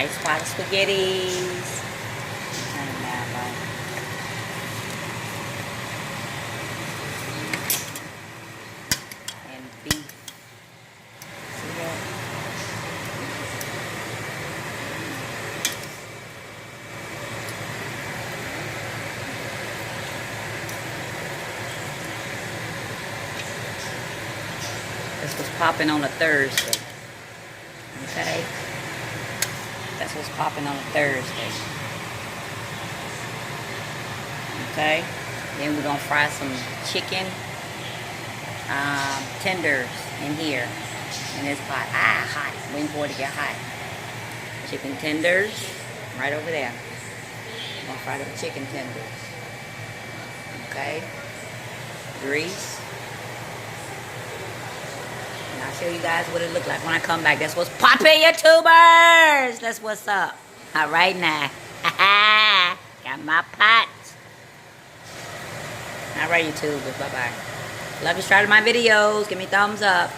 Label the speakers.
Speaker 1: Nice pot of spaghettis. And now, and beef. See that? This was popping on a Thursday. Okay? That's what's popping on a Thursday. Okay? Then we're going to fry some chicken tenders in here. In this pot. Hot. Waiting for it to get hot. Chicken tenders. Right over there. I'm going to fry the chicken tenders. Okay? Grease. And I'll show you guys what it looked like when I come back. That's what's poppin', YouTubers! That's what's up. Alright now. Got my pot. Alright, YouTubers. Bye-bye. Love you. Subscribe to my videos. Give me thumbs up.